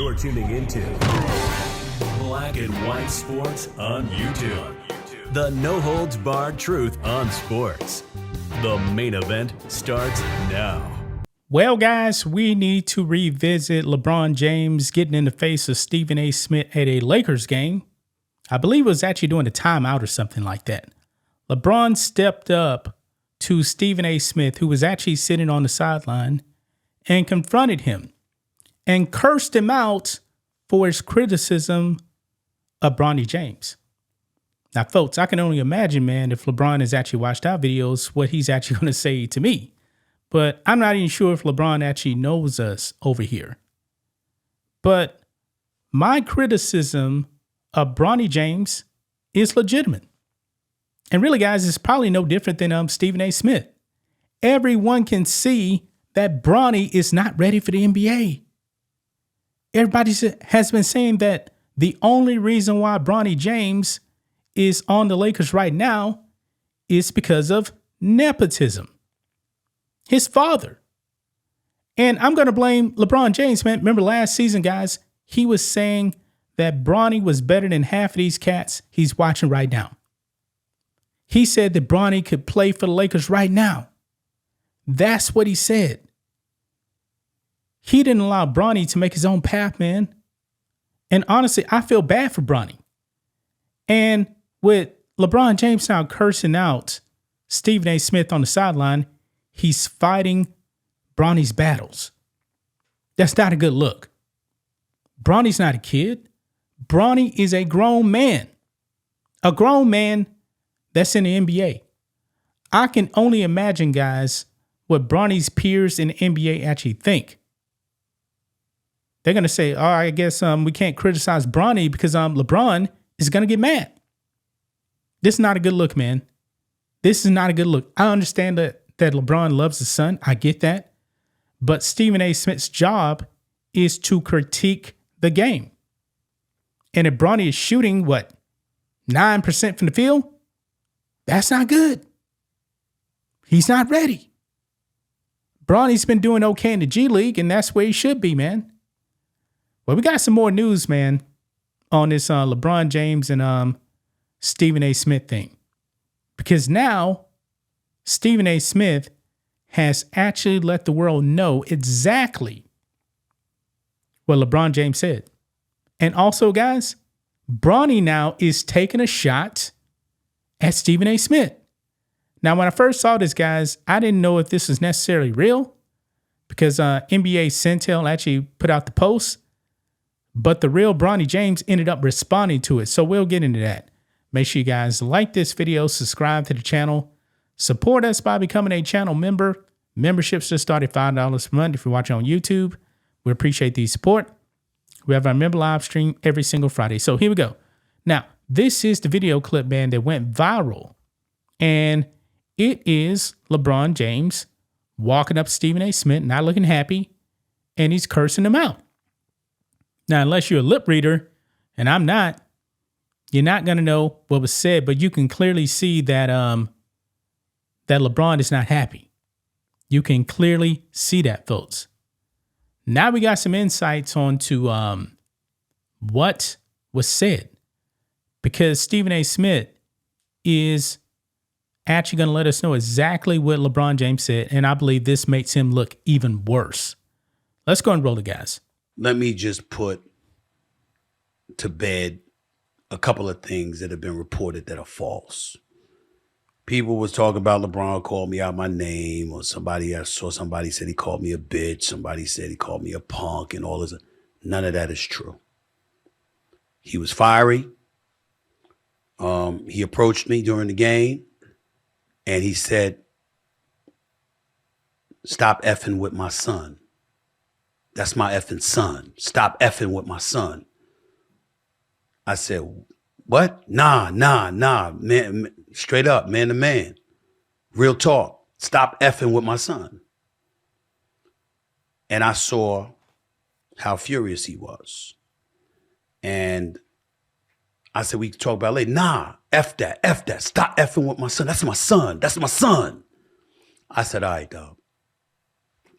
You're tuning into Black and White Sports on YouTube. The no-holds-barred truth on sports. The main event starts now. Well, guys, we need to revisit LeBron James getting in the face of Stephen A. Smith at a Lakers game. I believe it was actually doing a timeout or something like that. LeBron stepped up to Stephen A. Smith, who was actually sitting on the sideline, and confronted him and cursed him out for his criticism of Bronny James. Now, folks, I can only imagine, man, if LeBron has actually watched our videos, what he's actually going to say to me. But I'm not even sure if LeBron actually knows us over here. But my criticism of Bronny James is legitimate. And really, guys, it's probably no different than Stephen A. Smith. Everyone can see that Bronny is not ready for the NBA. Everybody has been saying that the only reason why Bronny James is on the Lakers right now is because of nepotism. His father. And I'm going to blame LeBron James, man. Remember last season, guys, he was saying that Bronny was better than half of these cats he's watching right now. He said that Bronny could play for the Lakers right now. That's what he said. He didn't allow Bronny to make his own path, man. And honestly, I feel bad for Bronny. And with LeBron James now cursing out Stephen A. Smith on the sideline, he's fighting Bronny's battles. That's not a good look. Bronny's not a kid. Bronny is a grown man. A grown man that's in the NBA. I can only imagine, guys, what Bronny's peers in the NBA actually think. They're going to say, oh, I guess we can't criticize Bronny because LeBron is going to get mad. This is not a good look, man. This is not a good look. I understand that LeBron loves his son. I get that. But Stephen A. Smith's job is to critique the game. And if Bronny is shooting, 9% from the field? That's not good. He's not ready. Bronny's been doing okay in the G League, and that's where he should be, man. Well, we got some more news, man, on this LeBron James and Stephen A. Smith thing. Because now Stephen A. Smith has actually let the world know exactly what LeBron James said. And also, guys, Bronny now is taking a shot at Stephen A. Smith. Now, when I first saw this, guys, I didn't know if this was necessarily real because NBA Central actually put out the post, but the real Bronny James ended up responding to it. So we'll get into that. Make sure you guys like this video, subscribe to the channel, support us by becoming a channel member. Memberships just start at $5 per month if you're watching on YouTube. We appreciate the support. We have our member live stream every single Friday. So here we go. Now, this is the video clip, man, that went viral. And it is LeBron James walking up Stephen A. Smith, not looking happy, and he's cursing him out. Now, unless you're a lip reader, and I'm not, you're not going to know what was said, but you can clearly see that that LeBron is not happy. You can clearly see that, folks. Now we got some insights onto what was said, because Stephen A. Smith is actually going to let us know exactly what LeBron James said, and I believe this makes him look even worse. Let's go and roll it, guys. Let me just put to bed a couple of things that have been reported that are false. People was talking about LeBron called me out my name, or I saw somebody said he called me a bitch. Somebody said he called me a punk and all this. None of that is true. He was fiery. He approached me during the game and he said, "Stop effing with my son. That's my effing son. Stop effing with my son." I said, "What? Nah, man, straight up, man to man. Real talk. Stop effing with my son." And I saw how furious he was. And I said, "We can talk about it later." "Nah, F that. Stop effing with my son. That's my son. I said, "All right, dog.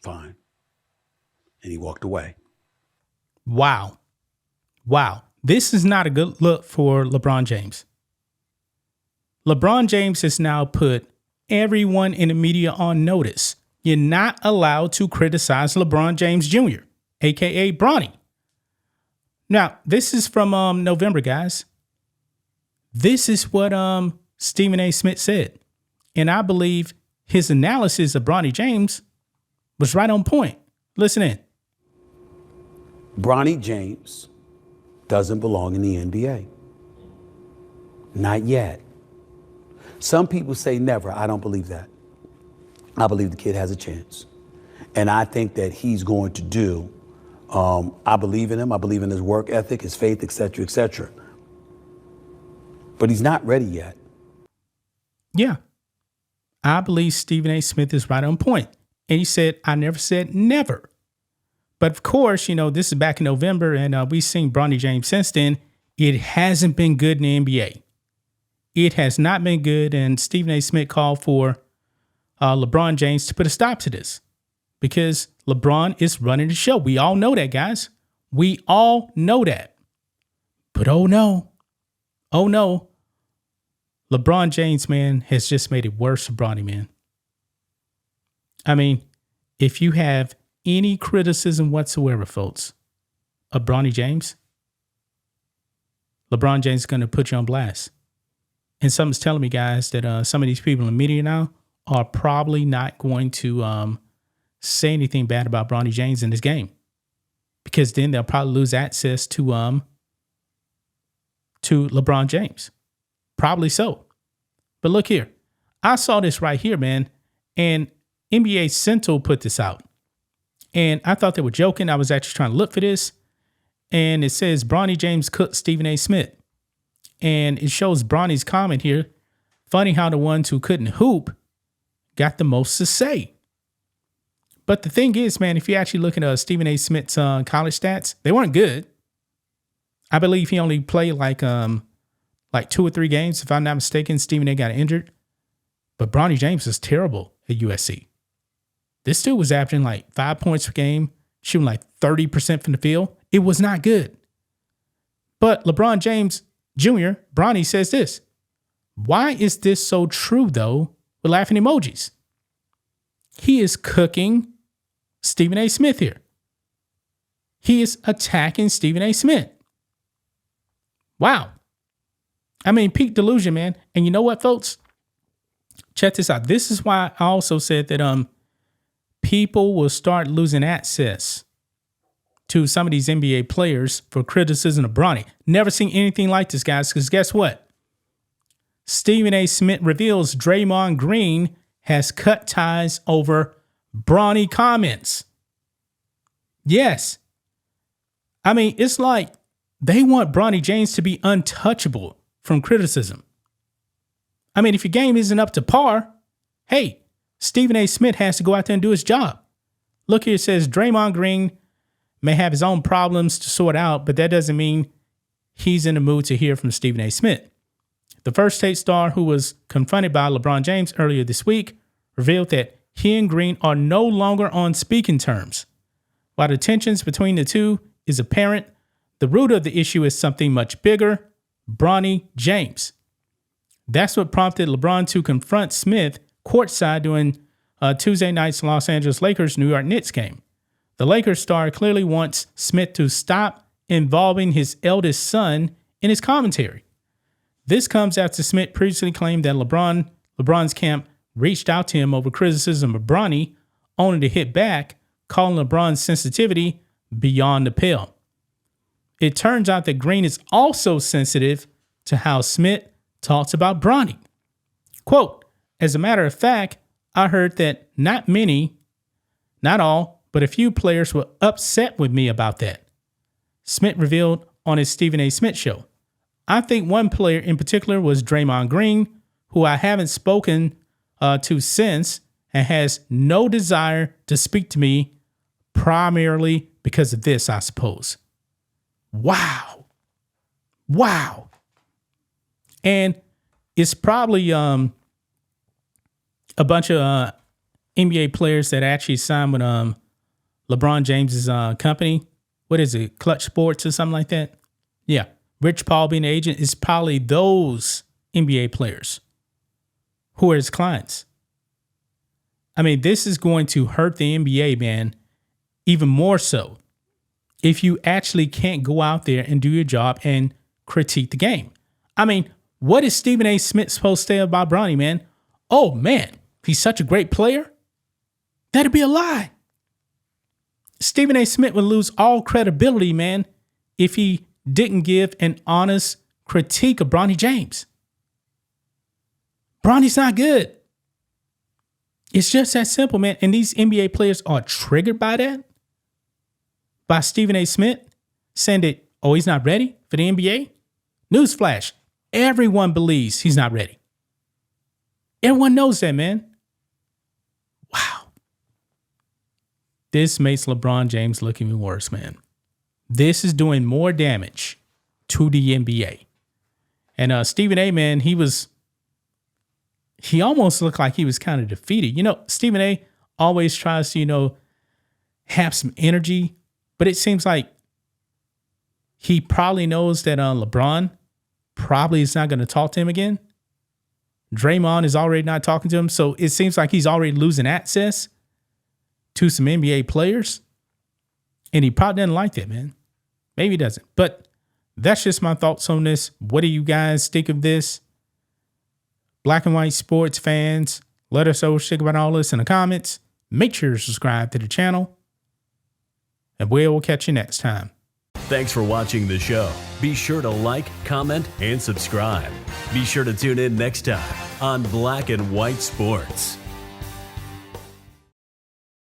Fine." And he walked away. Wow. This is not a good look for LeBron James. LeBron James has now put everyone in the media on notice. You're not allowed to criticize LeBron James Jr., a.k.a. Bronny. Now, this is from November, guys. This is what Stephen A. Smith said. And I believe his analysis of Bronny James was right on point. Listen in. Bronny James doesn't belong in the NBA. Not yet. Some people say never. I don't believe that. I believe the kid has a chance. And I think that he's going to do, I believe in him. I believe in his work ethic, his faith, et cetera, et cetera. But he's not ready yet. Yeah. I believe Stephen A. Smith is right on point. And he said, I never said never. But of course, this is back in November, and we've seen Bronny James since then. It hasn't been good in the NBA. It has not been good, and Stephen A. Smith called for LeBron James to put a stop to this because LeBron is running the show. We all know that, guys. We all know that. But oh no, LeBron James, man, has just made it worse for Bronny, man. I mean, if you have any criticism whatsoever, folks, of Bronny James, LeBron James is going to put you on blast. And something's telling me, guys, that some of these people in the media now are probably not going to say anything bad about Bronny James in this game, because then they'll probably lose access to LeBron James. Probably so. But look here. I saw this right here, man, and NBA Central put this out. And I thought they were joking. I was actually trying to look for this. And it says Bronny James cooked Stephen A. Smith. And it shows Bronny's comment here. Funny how the ones who couldn't hoop got the most to say. But the thing is, man, if you actually look at Stephen A. Smith's college stats, they weren't good. I believe he only played like 2 or 3 games. If I'm not mistaken, Stephen A. got injured. But Bronny James is terrible at USC. This dude was averaging like 5 points per game, shooting like 30% from the field. It was not good. But LeBron James Jr., Bronny, says this. Why is this so true, though, with laughing emojis? He is cooking Stephen A. Smith here. He is attacking Stephen A. Smith. Wow. I mean, peak delusion, man. And you know what, folks? Check this out. This is why I also said that people will start losing access to some of these NBA players for criticism of Bronny. Never seen anything like this, guys, because guess what? Stephen A. Smith reveals Draymond Green has cut ties over Bronny comments. Yes. I mean, it's like they want Bronny James to be untouchable from criticism. I mean, if your game isn't up to par, hey, Stephen A. Smith has to go out there and do his job. Look here, it says Draymond Green may have his own problems to sort out, but that doesn't mean he's in the mood to hear from Stephen A. Smith. The First Take star, who was confronted by LeBron James earlier this week, revealed that he and Green are no longer on speaking terms. While the tensions between the two is apparent, the root of the issue is something much bigger: Bronny James. That's what prompted LeBron to confront Smith courtside during Tuesday night's Los Angeles Lakers-New York Knicks game. The Lakers star clearly wants Smith to stop involving his eldest son in his commentary. This comes after Smith previously claimed that LeBron's camp reached out to him over criticism of Bronny, only to hit back, calling LeBron's sensitivity beyond the pale. It turns out that Green is also sensitive to how Smith talks about Bronny. Quote, as a matter of fact, I heard that not many, not all, but a few players were upset with me about that, Smith revealed on his Stephen A. Smith show. I think one player in particular was Draymond Green, who I haven't spoken to since and has no desire to speak to me, primarily because of this, I suppose. Wow. And it's probably a bunch of NBA players that actually signed with LeBron James's company what is it, Clutch Sports or something like that? Yeah. Rich Paul being the agent is probably those NBA players who are his clients. I mean, this is going to hurt the NBA, man, even more so if you actually can't go out there and do your job and critique the game. I mean, what is Stephen A. Smith supposed to say about Bronny, man? Oh, man, he's such a great player? That'd be a lie. Stephen A. Smith would lose all credibility, man, if he didn't give an honest critique of Bronny James. Bronny's not good. It's just that simple, man. And these NBA players are triggered by that. By Stephen A. Smith saying that, oh, he's not ready for the NBA. Newsflash. Everyone believes he's not ready. Everyone knows that, man. Wow. This makes LeBron James look even worse, man. This is doing more damage to the NBA. And Stephen A., man, he almost looked like he was kind of defeated. You know, Stephen A. always tries to, have some energy, but it seems like he probably knows that LeBron probably is not going to talk to him again. Draymond is already not talking to him, so it seems like he's already losing access to some NBA players, and he probably doesn't like that, man. Maybe he doesn't, but that's just my thoughts on this. What do you guys think of this? Black and white sports fans, let us know what you think about all this in the comments. Make sure to subscribe to the channel, and we will catch you next time. Thanks for watching the show. Be sure to like, comment, and subscribe. Be sure to tune in next time on Black and White Sports.